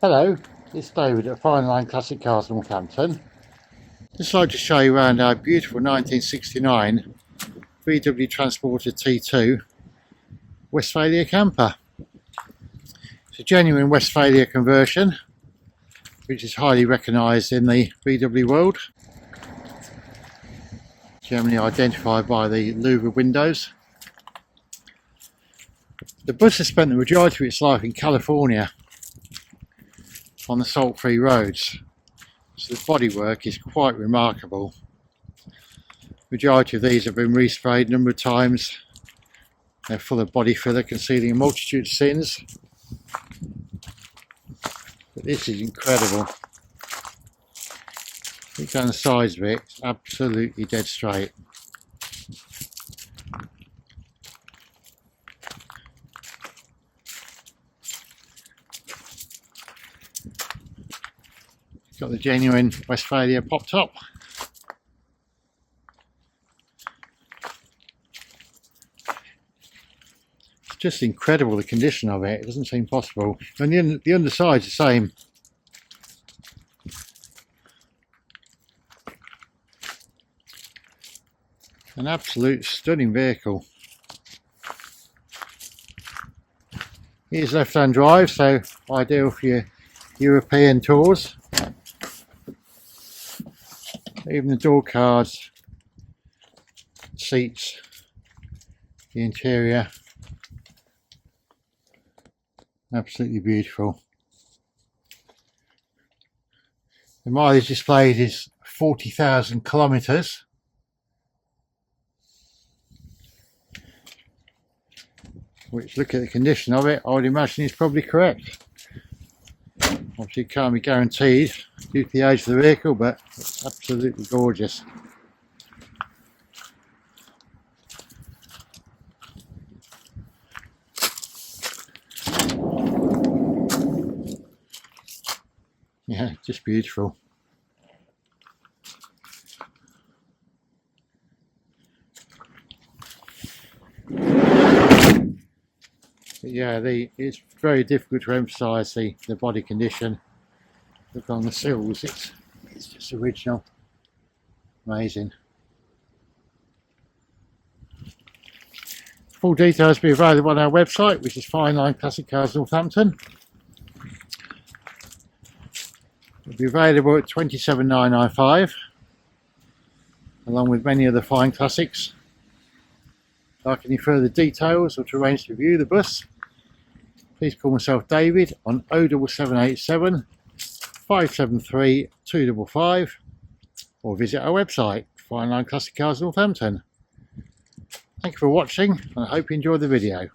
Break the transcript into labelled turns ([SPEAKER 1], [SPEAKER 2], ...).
[SPEAKER 1] Hello, it's David at Fine Line Classic Cars Northampton. Just like to show you around our beautiful 1969 VW Transporter T2 Westfalia camper. It's a genuine Westfalia conversion, which is highly recognised in the VW world. Generally identified by the louvered windows. The bus has spent the majority of its life in California on the salt-free roads, so the bodywork is quite remarkable. Majority of these have been resprayed a number of times. They're full of body filler concealing a multitude of sins, but this is incredible. Look down the sides of it, it's absolutely dead straight. Got the genuine Westfalia pop top. It's just incredible, the condition of it. It doesn't seem possible. And the underside's the same. An absolute stunning vehicle. Here's left-hand drive, so ideal for your European tours. Even the door cards, seats, the interior, absolutely beautiful. The mileage displayed is 40,000 kilometres. Which, look at the condition of it, I would imagine is probably correct. Obviously it can't be guaranteed due to the age of the vehicle, but it's absolutely gorgeous. Yeah, just beautiful. But yeah, it's very difficult to emphasise the body condition. Look on the sills, it's just original. Amazing. Full details will be available on our website, which is Fine Line Classic Cars Northampton. It'll be available at $27,995, along with many other fine classics. If you'd like any further details or to arrange to view the bus, please call myself David on 07787 573 255 or visit our website, Fine Line Classic Cars Northampton. Thank you for watching, and I hope you enjoyed the video.